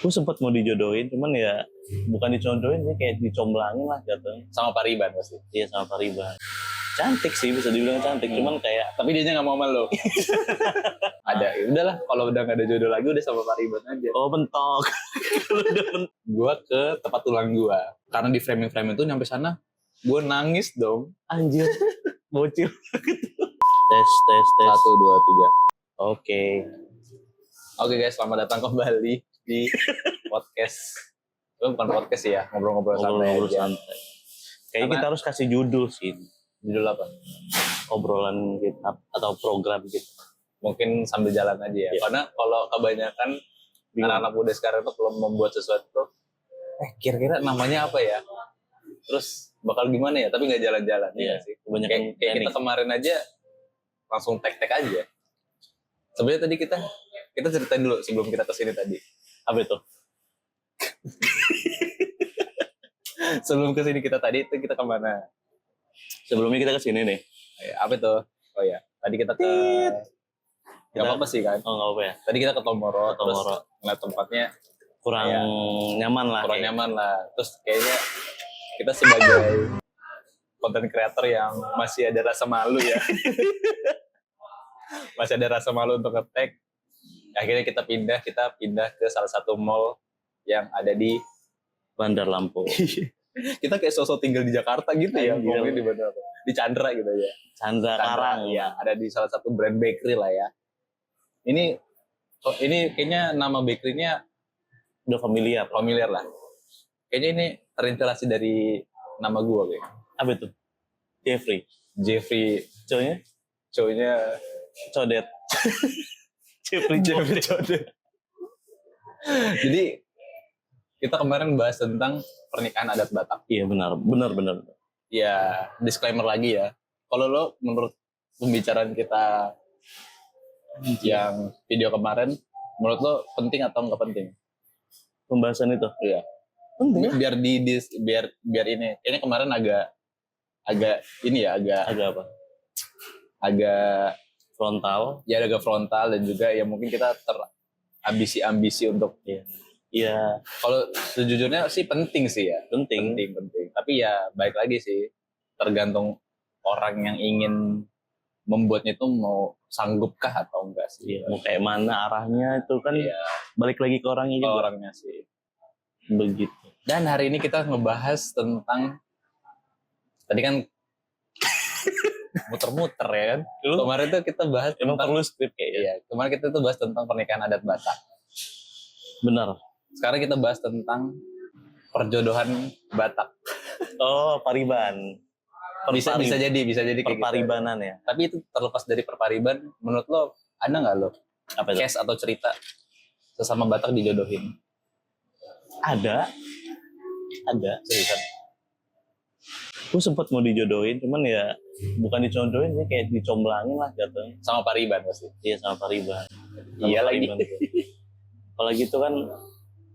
Gue sempet mau dijodohin, cuman ya bukan dijodohin sih, kayak dicomblangin lah jatuhnya. Sama Pariban pasti. Iya, sama Pariban. Cantik sih, bisa dibilang cantik, cuman kayak Tapi dia nggak mau sama lo. Ada, ya udahlah. Kalau udah nggak ada jodoh lagi, udah sama Pariban aja. oh bentok. Gua ke tempat tulang gua. Karena di framing itu nyampe sana, gua nangis dong. Anjir, bocil. tes. 1, 2, 3. Oke. Oke guys, selamat datang kembali di podcast. Itu bukan podcast ya, ngobrol-ngobrol santai aja. Kayaknya kita harus kasih judul sih. Judul apa? Obrolan kita atau program kita. Mungkin sambil jalan aja ya. Iya. Karena kalau kebanyakan anak-anak muda sekarang tuh kalau membuat sesuatu, kira-kira namanya apa ya? Terus bakal gimana ya? Tapi nggak jalan-jalan. Iya sih. Kebanyakan Kayak kita kemarin aja langsung tek-tek aja. Sebenarnya tadi kita ceritain dulu sebelum kita kesini tadi. apa itu? Sebelum kesini kita tadi itu kita kemana? Sebelumnya kita kesini nih. Apa itu? Oh ya, tadi kita ke... Gak apa-apa sih kan? Oh nggak apa ya. Tadi kita ke Tomoro, terus Tomoro. ngeliat tempatnya Kurang Kayak nyaman lah. kurang nyaman lah. Terus kayaknya kita sebagai content creator yang masih ada rasa malu ya. Masih ada rasa malu untuk nge-tag. Akhirnya kita pindah ke salah satu mall yang ada di Bandar Lampung. kita kayak sosok tinggal di Jakarta gitu ya, Anjir. ngomongin di mana di Chandra gitu ya. Chandra Karang. ya, ada di salah satu brand bakery lah ya. Ini kayaknya nama bakery-nya Udah familiar. lah. Kayaknya ini terinspirasi dari nama gua kayak. Apa itu? Jeffrey cowoknya Codet. Jeffrey Codet. Jadi kita kemarin bahas tentang pernikahan adat Batak. Iya benar. Ya, disclaimer lagi ya. Kalau lo menurut pembicaraan kita yang video kemarin, menurut lo penting atau nggak penting? Pembahasan itu. Iya. Penting. Biar ini. Ini kemarin agak ini ya, Agak apa? agak Frontal. ya agak frontal dan juga ya mungkin kita ambisi untuk Iya. kalau sejujurnya sih penting sih ya. Penting. Tapi ya baik lagi sih, tergantung orang yang ingin membuatnya itu mau sanggupkah atau enggak sih. Iya. Mau kayak mana arahnya itu kan Iya, balik lagi ke orangnya juga. orangnya sih. Begitu. Dan hari ini kita ngebahas tentang tadi kan muter-muter ya kan. Kemarin tuh kita bahas Emang tentang perlu skrip kayaknya. iya, kemarin kita tuh bahas tentang pernikahan adat Batak. Benar. Sekarang kita bahas tentang perjodohan Batak. Oh, Pariban. Bisa jadi kayak gitu. Perparibanan ya. Tapi itu terlepas dari perpariban, menurut lo ada nggak lo Apa itu? case atau cerita sesama Batak dijodohin? Ada. Seriusan? Gue sempet mau dijodohin, cuman ya bukan dijodohin sih, kayak dicomblangin lah jatuhnya. Sama Pariban pasti. Iya, sama Pariban. Iya lagi. Apalagi itu kan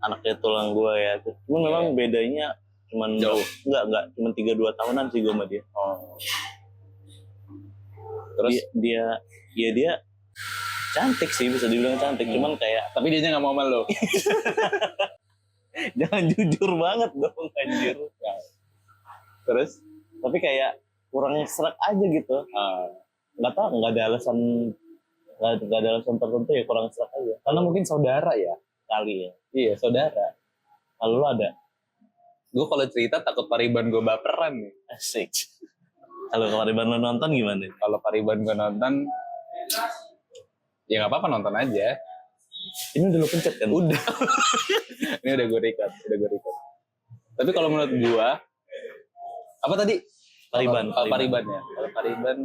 anaknya tulang gue ya. Cuman memang bedanya cuman Jauh. Enggak, cuman 3-2 tahunan sih gue sama dia. Oh. Terus dia cantik sih, bisa dibilang cantik, cuman kayak tapi dia nggak mau sama lo. jangan jujur banget dong anjir. Terus Tapi kayak kurang serak aja gitu. Nggak tahu, nggak ada alasan tertentu ya, kurang serak aja. karena mungkin saudara ya. Kali ya. Iya, saudara. Kalau lu ada? Gue kalau cerita takut Pariban gue baperan nih. Asik. Kalau kemarin lu nonton gimana? Kalau Pariban gue nonton, ya nggak apa-apa, nonton aja. Ini udah lu pencet kan? Udah. Ini udah gue record. Tapi kalau menurut gue, apa tadi? Pariban. Kalau Pariban ya. Kalau Pariban,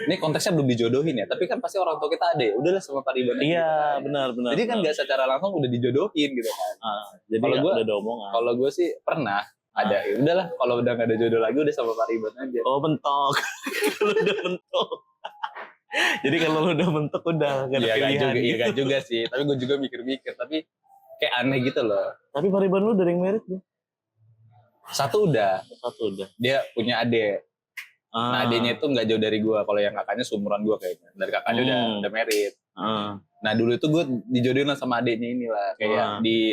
ini konteksnya belum dijodohin ya. Tapi kan pasti orang tua kita ada ya. Udahlah sama Pariban. Iya, benar. Jadi kan nggak secara langsung udah dijodohin gitu kan. Jadi Kalau gua- udah ada omongan. Kalau gue sih pernah ada. Ya udahlah, kalau udah nggak ada jodoh lagi udah sama Pariban aja. Oh, bentok. Lu udah bentok. Jadi kalau lu udah bentuk udah gak ada Iya pilihan. gak juga sih. Tapi gue juga mikir-mikir. Tapi kayak aneh gitu loh. Tapi Pariban lu dari yang merit tuh? Satu udah. Dia punya adik. Nah adiknya itu nggak jauh dari gue. Kalau yang kakaknya seumuran gue kayaknya. Dari kakaknya udah merit. Nah dulu itu gue dijodohin lah sama adiknya inilah, kayak di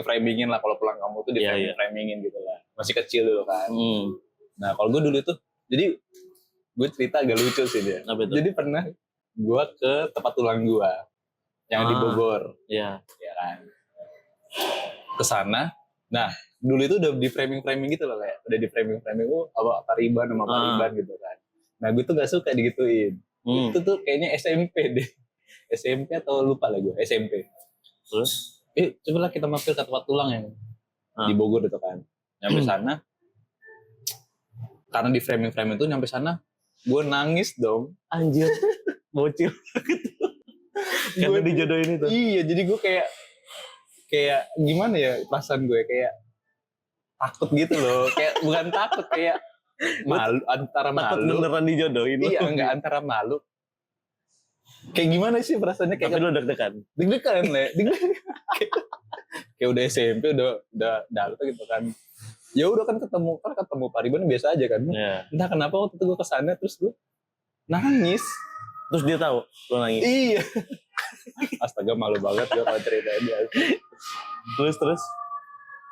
framingin lah kalau pulang kamu tuh di framingin gitu lah. Masih kecil dulu kan. Nah kalau gue dulu tuh, jadi gue cerita agak lucu sih dia. Jadi pernah gue ke tempat tulang gue yang di Bogor. Iya. Ya kan. Kesana. Nah dulu itu udah di framing gitu loh, kayak udah di framing apa Pariban sama Pariban gitu kan. Nah gue tuh gak suka digituin. Itu tuh kayaknya SMP deh. SMP atau lupa lah gue, SMP. Terus, cobalah kita mampir ke tempat tulang yang di Bogor gitu kan. Nyampe sana, karena di framing itu nyampe sana, gue nangis dong. Anjir, bocil. Karena dijodohin itu. Iya, jadi gue kayak gimana ya perasaan gue, kayak takut gitu loh. Kayak bukan takut, kayak malu, antara malu. Takut beneran dijodohin. Iya, enggak, antara malu. Kayak gimana sih perasaannya, kayak tapi lu deg-degan Le. Kayak udah SMP udah dalt gitu kan. Ya udah kan ketemu Pariban biasa aja kan. Entah kenapa waktu itu gue kesana terus gue nangis. Terus dia tahu lu nangis. Iya. Astaga, malu banget gue kalau ceritain dia. Terus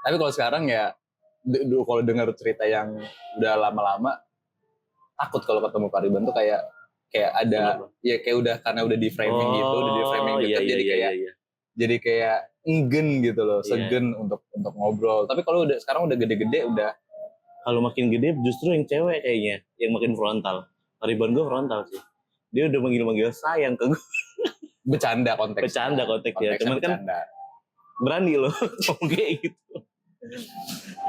tapi kalau sekarang ya kalau dengar cerita yang udah lama-lama, takut kalau ketemu Pariban tuh kayak ada ya kayak udah karena udah di framing gitu, jadi kayak enggen gitu loh, segen untuk ngobrol. Tapi kalau udah sekarang udah gede-gede, udah kalau makin gede justru yang cewek kayaknya yang makin frontal. Pariban gue frontal sih. Dia udah manggil sayang ke gue. Bercanda konteksnya ya. Cuman kan berani loh ngomong kayak gitu.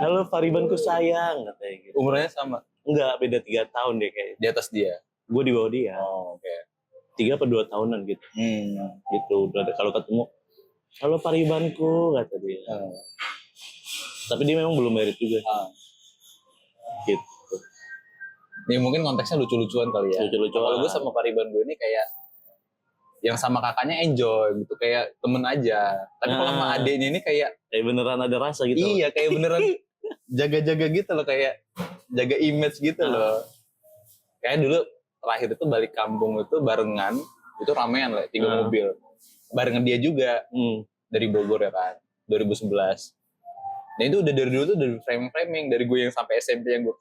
Halo Paribanku sayang katanya gitu. Umurnya sama? Enggak, beda 3 tahun deh kayaknya. Di atas dia? Gue di bawah dia. Oh, oke. 3 atau 2 tahunan gitu. Gitu. Kalau ketemu, halo Paribanku kata dia. Tapi dia memang belum married juga. Gitu. Ini mungkin konteksnya lucu-lucuan kali ya. Lucu-lucuan. Kalau gue sama Pariban gue ini kayak yang sama kakaknya enjoy gitu, kayak temen aja. Tapi kalau sama adeknya ini kayak beneran ada rasa gitu. Iya, kayak beneran jaga-jaga gitu loh, kayak jaga image gitu loh. Kayak dulu terakhir itu balik kampung itu barengan, itu ramean lah, 3 mobil. Barengan dia juga dari Bogor ya kan, 2011. Nah itu udah dari dulu tuh dari framing, dari gue yang sampai SMP yang gue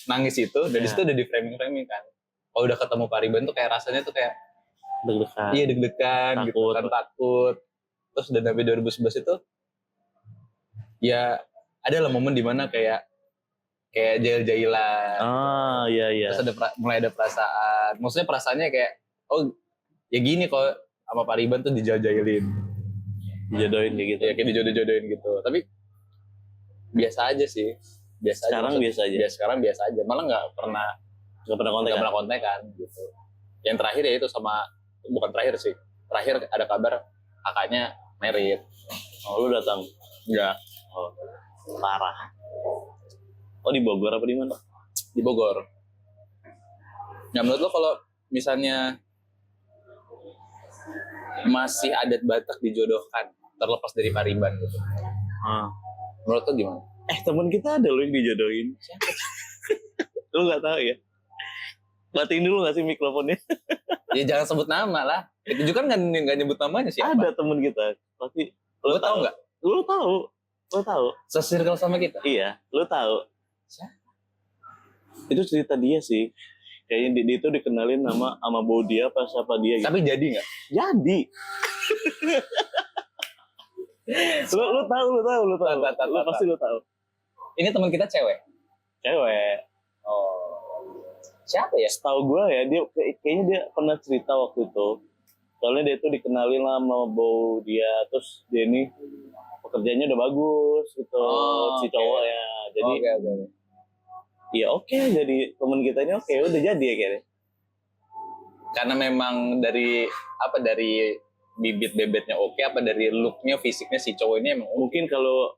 nangis itu, dari situ udah di framing kan. Kalau udah ketemu Pariban tuh kayak rasanya tuh kayak deg-degan. Iya deg-degan gitu kan, takut. Terus udah sampai 2011 itu ya ada lah momen dimana kayak jail-jailan. Iya. Terus mulai ada perasaan. Maksudnya perasaannya kayak ya gini kok sama Pariban tuh dijail-jailin. Dijodohin gitu. Ya kayak dijodoh-jodohin gitu. Tapi biasa aja sih. Sekarang biasa aja. Sekarang biasa aja. Malah nggak pernah kontekan gitu. Yang terakhir ya itu sama, bukan terakhir sih. Terakhir ada kabar kakaknya married. Oh, lu datang? Enggak. Oh, parah. Oh, di Bogor apa di mana? Di Bogor. Nah, menurut lo kalau misalnya masih adat Batak dijodohkan terlepas dari Pariban gitu, menurut lo gimana? Teman kita ada lo yang dijodohin. Siapa? Lu nggak tahu ya? Matiin dulu nggak sih mikrofonnya? Ya jangan sebut nama lah. Itu juga kan nggak nyebut namanya siapa. Ada teman kita. Pasti lo tahu nggak? Lo tahu. Se-circle sama kita. Iya, lo tahu. Siapa? Itu cerita dia sih. Kayaknya dia itu dikenalin sama bau dia apa siapa dia gitu. Tapi jadi nggak? Jadi. Lo tahu. Lo pasti lo tahu. Ini teman kita cewek. Oh. Siapa ya? Setahu gue ya, dia kayaknya dia pernah cerita waktu itu. Soalnya dia tuh dikenalin lah sama bau dia, terus dia ini pekerjaannya udah bagus gitu, si cowoknya. Jadi iya oke, jadi teman kita ini oke, udah jadi ya kayaknya. Karena memang dari bibit bebetnya oke, apa dari looknya, fisiknya si cowok ini emang mungkin kalau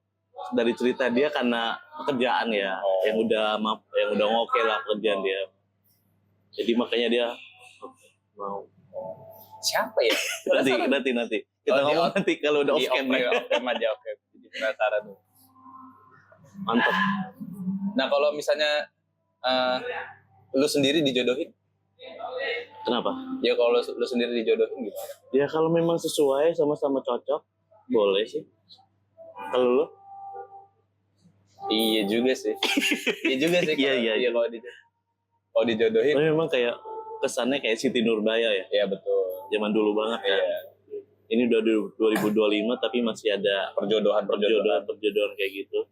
dari cerita dia karena pekerjaan ya, yang udah oke lah pekerjaan dia. Jadi makanya dia mau. Siapa ya? Nanti. Kita ngomong nanti kalau udah off cam. Oke. Jadi penasaran tuh. Mantap. Nah kalau misalnya lu sendiri dijodohin, Kenapa? Ya kalau lu sendiri dijodohin gimana? Ya kalau memang sesuai sama-sama cocok, boleh sih. Kalau lu? Iya juga sih. Iya juga sih. Iya. Kalau dijodohin. Tapi memang kayak kesannya kayak Siti Nurbaya ya. Iya betul. Zaman dulu banget ya. Iya. Ini udah 2025 tapi masih ada perjodohan kayak gitu.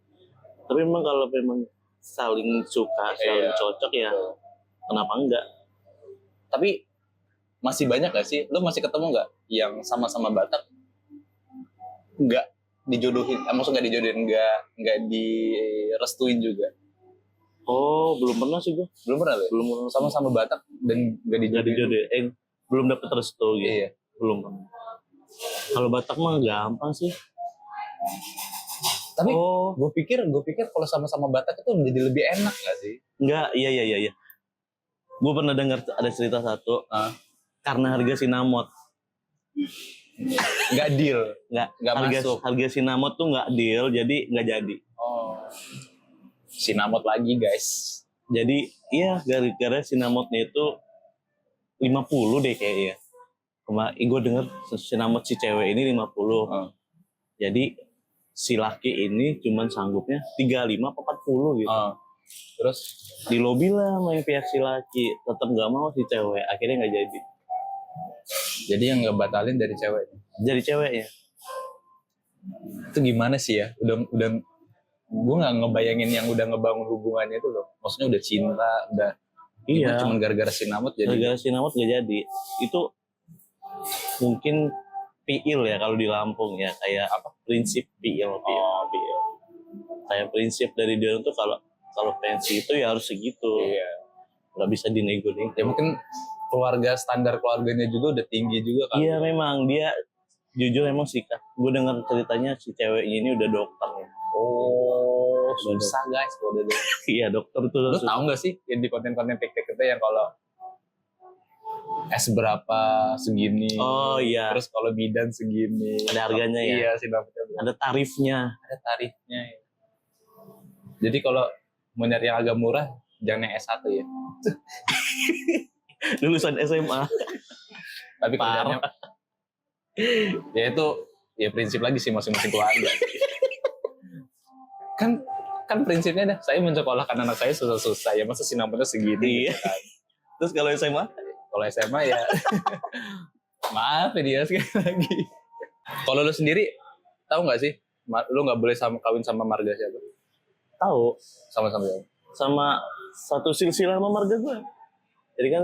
Tapi memang kalau memang saling suka, saling cocok ya, kenapa enggak? Tapi masih banyak gak sih? Lu masih ketemu gak yang sama-sama Batak nggak dijodohin? Maksudnya nggak dijodohin, nggak direstuin juga? Oh, belum pernah sih gue. Belum pernah lu? Belum sama-sama Batak dan nggak dijodohin. Belum dapet restu gitu. Iya. Belum pernah. Kalau Batak mah gampang sih. Tapi gue pikir kalau sama-sama Batak itu menjadi lebih enak gak sih? Enggak, iya. Gue pernah dengar ada cerita satu. Karena harga sinamot. Nggak deal. Nggak masuk. Harga sinamot tuh nggak deal, jadi nggak jadi. Oh. Sinamot lagi guys. Jadi iya gara-gara sinamotnya itu 50 deh kayaknya. Gue denger sinamot si cewek ini 50. Jadi si laki ini cuman sanggupnya 35 atau 40 gitu. Terus di lobby lah sama yang pihak si laki, tetap nggak mau si cewek, akhirnya nggak jadi. Jadi yang ngebatalin dari cewek. Jadi ceweknya. Itu gimana sih ya? Udah gue nggak ngebayangin yang udah ngebangun hubungannya itu loh. Maksudnya udah cinta, udah. Iya. Cuma gara-gara sinamot jadi. Gara-gara sinamot nggak jadi. Itu mungkin piil ya kalau di Lampung ya, kayak apa? Prinsip piil. Piil. Kayak prinsip dari dia tuh kalau pensi itu ya harus segitu. Iya. Nggak bisa dinego-nego. Ya mungkin standar keluarganya juga udah tinggi juga kan. Iya memang dia jujur emang sih Kak. Gue dengar ceritanya si ceweknya ini udah dokter. Oh, susah guys kalau udah dokter. Iya dokter tuh. Lu tahu nggak sih yang di konten-konten TikTok itu yang kalau berapa segini. Oh iya. Terus kalau bidan segini. Ada harganya ya. Iya sih ada tarifnya. Ya. Jadi kalau mau nyari yang agak murah jangan yang S1 ya. Lulusan SMA. Tapi kerjanya ya itu ya prinsip lagi sih masing-masing keluarga. kan prinsipnya dah saya mensekolahkan anak saya susah-susah ya masa sinamotnya segini. Iya. Kan? Terus kalau SMA? Kalau SMA ya maaf ya dia sekali lagi. Kalau lu sendiri tahu nggak sih lu nggak boleh kawin sama marga siapa? Tahu. Sama-sama ya. Sama satu silsilah sama marga gue. Jadi kan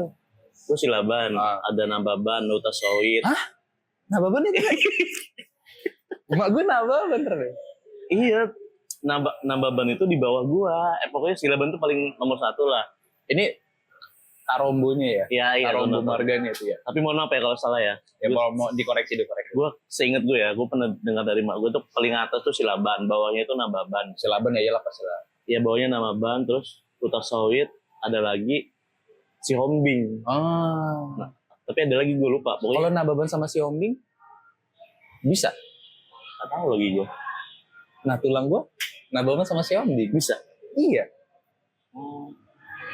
gue Silaban, ada Nababan, Nutasawit. Hah? Nababan itu? Emak gue Nababan terus. Iya, Nababan itu di bawah gue. Pokoknya Silaban tuh paling nomor 1 lah. Ini Tarombonya ya? Iya. Tarombo marganya itu ya? Tapi mohon maaf ya kalau salah ya. Ya kalau mau dikoreksi. Gue seinget gue ya, gue pernah dengar dari mak gue tuh paling atas tuh Silaban, bawahnya itu Nababan. Silaban ya iyalah pasti lah. Iya bawahnya Nababan, terus Nutasawit, ada lagi si Hombing. Nah, tapi ada lagi gue lupa. Kalau Nababan sama si Hombing bisa? Gak tahu lagi gue. Nah tulang gue Nababan sama si Hombing bisa. Iya.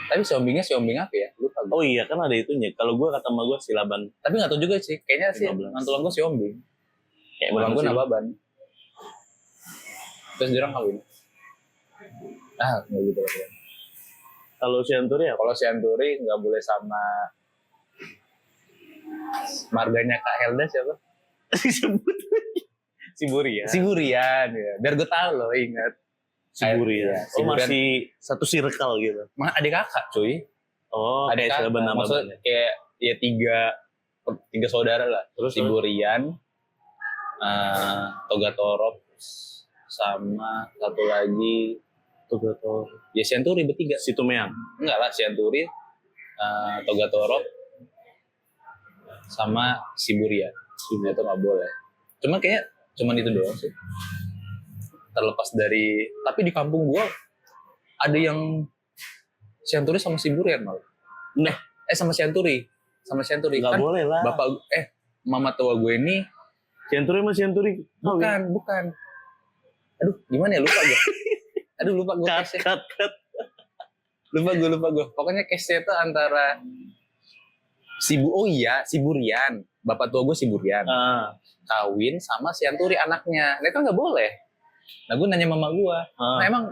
Tapi si Hombingnya si Hombing apa ya? Lupa gue. Oh iya kan ada itunya. Kalau gue kata sama gue Silaban. Tapi nggak tahu juga sih. Kayaknya sih tulang gue si Hombing. Kayak tulang gue Nababan. Terus dia orang kawin. Nggak gitu lah. Kalau Sianturi ya? Kalau Sianturi nggak boleh sama marganya Kak Helda siapa? Siburian ya. Biar gue tahu loh, ingat. Siburian. Masih satu circle gitu. Adik kakak cuy. Oh, adik kakak. Maksudnya kayak ya tiga saudara lah. Terus Siburian, Toga Torop, sama satu lagi ya Sianturi bertiga. Situmeang. Enggak lah, Sianturi, Toga Torop, sama Siburian. Itu nggak boleh. Cuman itu doang sih. Terlepas dari, tapi di kampung gua ada yang Sianturi sama Siburian malah. Nah, sama Sianturi. Nggak kan, boleh lah. Bapak, mama tua gue ini Sianturi sama Sianturi. Bukan. Aduh, gimana ya, lupa gue. Lupa gue case-nya. Cut. Lupa gue. Pokoknya case-nya itu antara Oh iya, si Burian. Bapak tua gue si Burian. Kawin sama si Anturi anaknya. Nah itu nggak boleh. Nah gue nanya mama gue, nah emang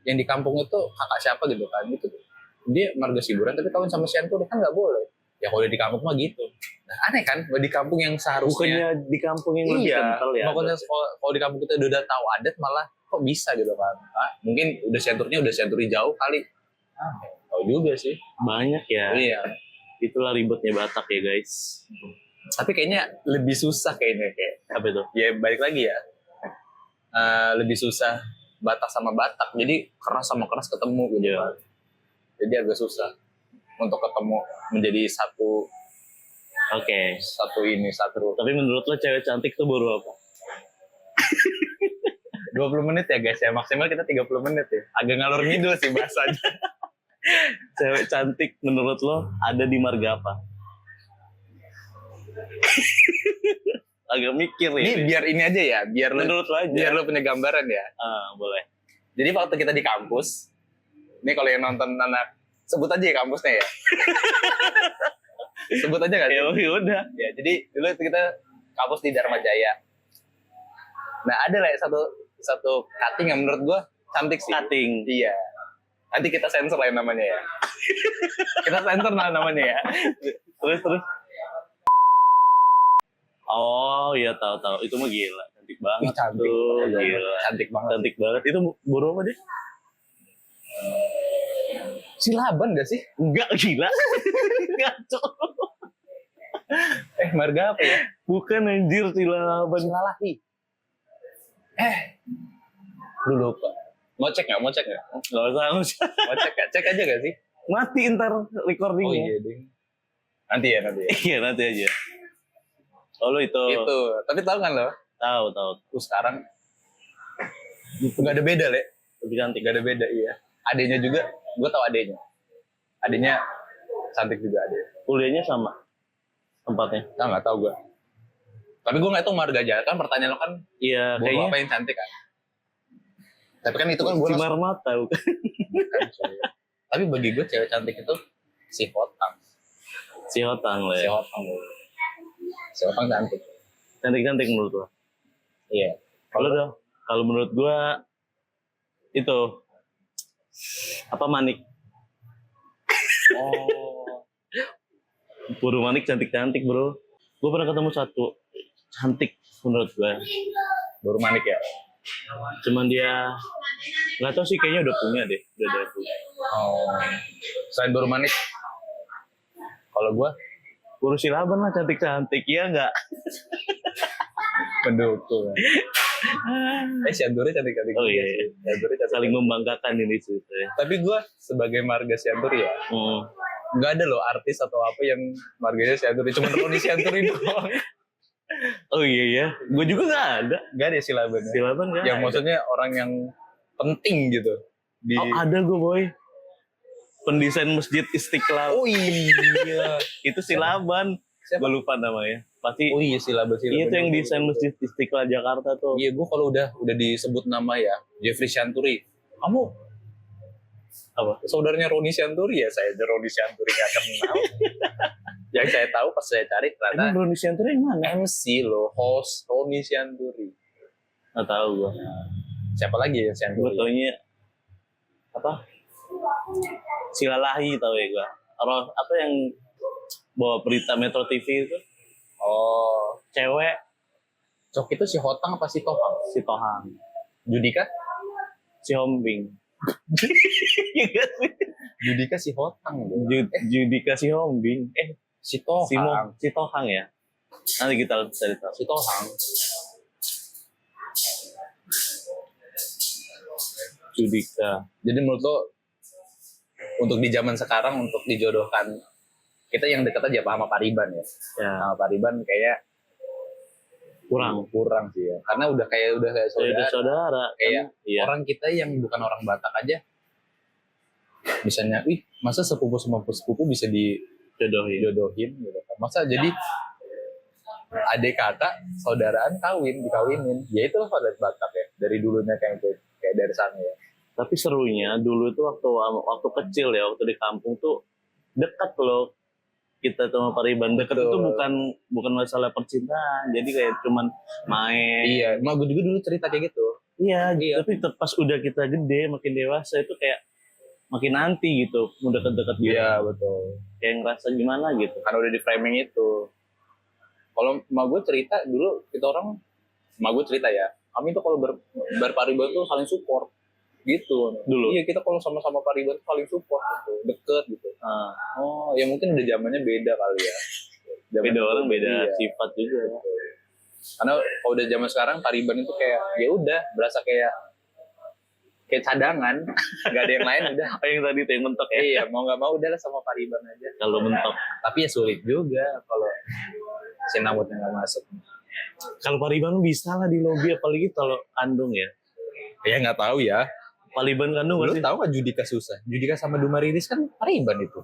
yang di kampung itu kakak siapa gitu kan? Itu dia marga si Burian tapi kawin sama si Anturi kan nggak boleh. Ya kalau di kampung mah gitu. Nah, aneh kan? Di kampung yang seharusnya bukannya di kampung yang lebih kental ya? Pokoknya kalau di kampung kita udah tahu adat malah kok bisa gitu kan? Nah, mungkin udah senturi jauh kali. Tahu juga sih. Banyak ya. Iya. Itulah ribetnya Batak ya guys. Tapi kayaknya lebih susah kayak apa itu? Ya balik lagi ya. Lebih susah Batak sama Batak. Jadi keras sama keras ketemu gitu kan. Jadi agak susah untuk ketemu menjadi satu. Oke. Satu. Tapi menurut lo cewek cantik tuh baru apa? 20 menit ya guys ya. Maksimal kita 30 menit ya. Agak ngalor ngidul sih bahasanya. Cewek cantik menurut lo ada di marga apa? Agak mikir ya. Ini biar ini aja ya, menurut lo aja. Biar lo punya gambaran ya. Boleh. Jadi waktu kita di kampus, ini kalau yang nonton anak, sebut aja ya kampusnya ya. Sebut aja nggak sih? Ya udah. Ya, jadi dulu kita kampus di Dharma Jaya. Nah ada lah satu cutting yang menurut gua cantik sih. Cutting. Iya. Nanti kita sensor lah namanya ya. Kita sensor lah namanya ya. Terus. Oh iya tahu. Itu mah gila. Cantik banget. Cantik. Tuh, gila. Cantik banget. Itu burung apa deh? Silaban gak sih? Enggak, gila. Ngaco. Marga apa ya? Bukan anjir, Silaban. Silalahi. Lu lupa. Mau cek nggak? Nggak usah. Mau cek nggak? Cek aja gak sih? Mati ntar recordingnya. Oh iya ding. Nanti ya. Iya nanti aja. Oh lu itu. Tapi tahu kan lo? Tahu. Terus sekarang nggak ada beda le. Lebih cantik. Nggak ada beda iya. Adenya juga, gue tahu adenya. Adenya cantik juga adenya. Kuliahnya sama tempatnya. Nggak tahu gue. Tapi gue nggak tahu marga aja kan pertanyaan lo kan. Iya kayaknya. Apa yang cantik kan? Tapi kan itu kan gue Cimar mata bukan. Tapi bagi gue cewek cantik itu si Hotang. Si Hotang lah ya. Si Hotang cantik. Cantik menurut lo. Iya. Kalau menurut gue itu apa Manik. Oh. Burung Manik cantik bro. Gue pernah ketemu satu cantik menurut gue. Burung Manik ya. Cuman dia nggak tahu sih kayaknya udah punya deh. Oh. Selain burung Manik, kalau gue burung Silaban lah cantik ya nggak? Pendukung. Si Anturi cantik. Oh iya. Saling membanggakan ini sih. Tapi gue sebagai marga si Anturi ya, nggak ada loh artis atau apa yang marganya si Anturi. Cuma Roni si Anturi doang. Oh iya, gue juga nggak ada. Nggak ada Silaban. Silaban nggak. Yang maksudnya orang yang penting gitu. Ada gue boy. Pendesain Masjid Istiqlal. Oh iya. Itu Silaban. Gue lupa namanya. Pasti. Oh iya Silaban. Iya itu yang desain Masjid Istiqlal Jakarta tuh. Iya gue kalau udah disebut nama ya Jeffrey Sianturi. Kamu apa? Saudaranya Roni Sianturi ya? Saya Roni Sianturi nggak kenal. Yang saya tahu pas saya cari ternyata Roni Sianturi yang mana? MC loh, host Roni Sianturi. Nggak tahu gue. Siapa lagi yang Sianturi? Gue taunya apa? Silalahi tahu ya gue. Apa yang bawa berita Metro TV itu? Oh, cewek. Cok itu si Hotang apa si Tohang? Si Tohang. Judika? Si Hombing. Judika si Hotang. Judika si Hombing. Si Tohang. Si Tohang ya. Nanti kita cari tahu. Si Tohang. Judika. Jadi menurut lo untuk di zaman sekarang untuk dijodohkan kita yang dekat aja sama Pariban ya. Sama Pariban kayak kurang sih ya. Karena udah kayak saudara. Kayak orang kita yang bukan orang Batak aja misalnya, masa sepupu sama sepupu bisa dijodohin gitu. Masa jadi adik kakak saudaraan dikawinin. Ya itulah adat Batak ya. Dari dulunya kayak dari sana ya. Tapi serunya dulu itu waktu kecil ya, waktu di kampung tuh dekat loh. kita sama Pariban deket Betul. itu bukan masalah percintaan, jadi kayak cuman main. Iya, emak gue juga dulu cerita kayak gitu. Iya, Iya. tapi pas udah kita gede, makin dewasa itu kayak makin nanti gitu, mau deket-deket gitu. Iya, betul. Kayak ngerasa gimana gitu. Karena udah di framing itu. Kalau emak gue cerita dulu, kita orang, emak gue cerita ya, kami tuh kalau berpariban tuh saling support. Gitu. Dulu? Iya, kita kalau sama-sama pariban tuh saling support gitu, deket gitu. Ah, Oh, ya mungkin udah zamannya beda kali ya. beda orang, beda Iya. sifat juga. Karena kalau udah zaman sekarang pariban itu kayak ya udah berasa kayak cadangan, nggak ada yang lain udah. Oh, yang tadi tuh yang mentok ya. Iya, mau nggak mau udah lah sama pariban aja. Kalau mentok. Tapi ya sulit juga kalau sinamutnya nggak masuk. Kalau Pariban bisa lah di lobby, apalagi kalau kandung ya. Ya nggak tahu ya. Pariban kandung Lu pasti. tahu nggak Judika susah? Judika sama Dumariris kan pariban itu.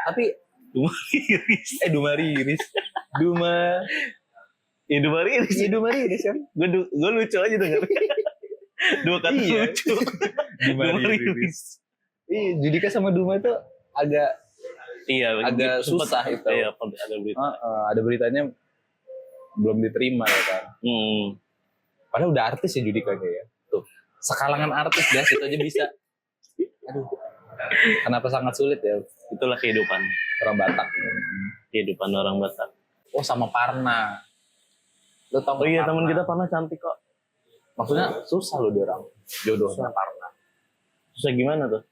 Tapi Dumariris, Ya Dumariris. Dumariris kan. Gue lucu aja denger. Dua kata Iya. lucu. Dumariris. Iya, Judika sama Duma itu agak Iya, agak sempet- susah itu. Iya, ada berita. ada beritanya belum diterima ya kan. Padahal udah artis ya Judika ya. Tuh, sekalangan artis dah itu aja bisa. Aduh. Kenapa sangat sulit ya Itulah kehidupan. orang Batak. Kehidupan orang Batak. Oh, sama Parna. Lu tau Oh nggak iya, Parna? teman kita pernah cantik kok. Maksudnya susah loh dia orang. Jodohnya Parna. Susah gimana tuh?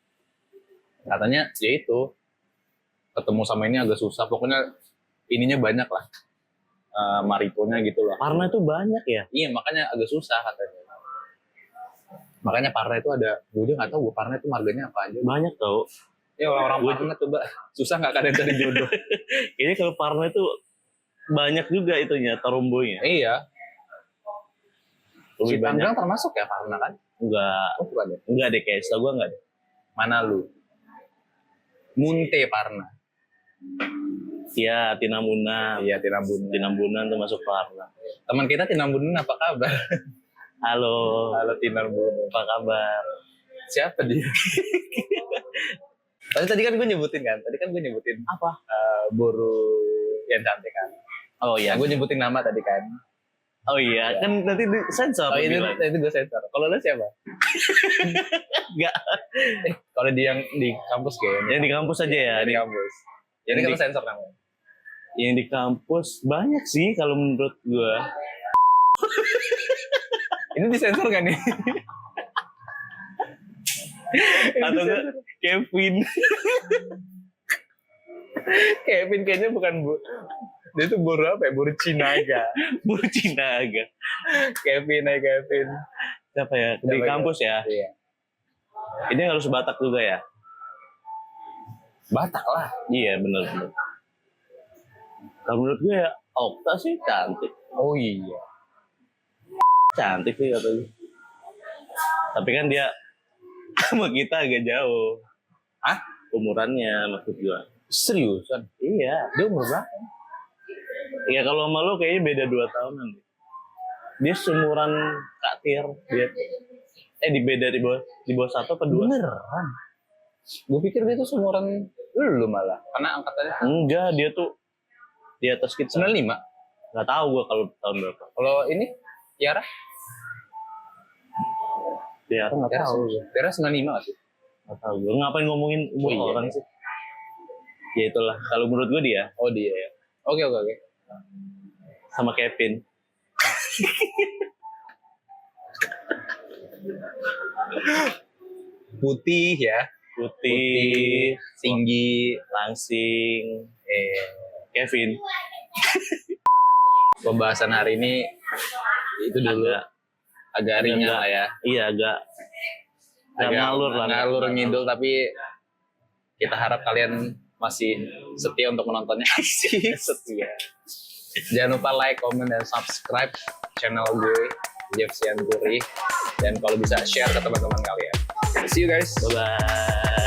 Katanya ya itu ketemu sama ini agak susah. Pokoknya ininya banyak lah. Maritonya gitu lah. Parna itu banyak ya? Iya, makanya agak susah katanya. Makanya Parna itu ada, gue juga nggak tahu gue Parna itu marganya apa aja. Banyak tau. Ya orang-orang Parna coba susah nggak kadang cari jodoh. Kayaknya kalau Parna itu banyak juga itunya, tarumbonya. Iya. Si Lebih banyak. Tangerang termasuk ya Parna kan? Enggak, Oh bukan ya? enggak deh, kayak setahu gue enggak deh. Mana lu? Munte Parna. Iya, Tinambunan. Iya Tinambunan. Tinambunan tuh masuk Parna. Teman kita Tinambunan apa kabar? Halo, Halo Tinambunan. apa kabar? Siapa dia? Tadi kan gue nyebutin kan? Tadi kan gue nyebutin Apa? Boru yang cantik kan? Oh iya. Gue nyebutin nama tadi kan? Oh iya, Iya. kan nanti di sensor. Oh itu bilang. gue sensor. Kalau lu siapa? Enggak. Kalau di yang di kampus kayaknya. Yang di kampus aja ya. Yang di kampus. Jadi Yang kalau di- sensor namanya. Yang di kampus banyak sih kalau menurut gua. Ini disensor kan nih? Atau enggak Kevin. Kevin kayaknya bukan bu. Dia tuh boru apa ya? Boru Cinaga. Buru Cinaga. Kevin. Siapa ya? Di Siapa kampus ya. Iya. Ini harus Batak juga ya. Batak lah. Iya benar. Kalau menurut gue ya Okta sih cantik. Oh iya. Cantik sih katanya. Tapi kan dia sama kita agak jauh. Hah? Umurannya maksud gua. Seriusan? Iya. Dia umur berapa? Ya kalau sama lu kayaknya beda 2 tahunan. Dia seumuran Kak Tir. Dia di beda di bawah 1 apa 2? Beneran? Gue pikir dia tuh seumuran lu malah. Karena angkatannya Enggak, dia tuh di atas kita. 95. Nggak tahu gua kalau tahun berapa. Kalau ini Tiara? Dia nggak Tiara tahu. Tiara 95 nggak sih? Nggak tahu. Gua ngapain ngomongin umur Oh, iya. orang sih? Ya itulah. Kalau menurut gua dia Oh dia ya. Oke. sama Kevin. Putih ya. Putih, Tinggi. langsing, Kevin. Pembahasan hari ini itu dulu agak ringan Agak- lah ya. Iya agak ngalur lah. Ngalur ngidul tapi kita harap kalian masih setia untuk menontonnya. Asik setia. Jangan lupa like, comment, dan subscribe channel gue Jeff Sianturi, dan kalau bisa share ke teman-teman kalian. See you guys. Bye bye.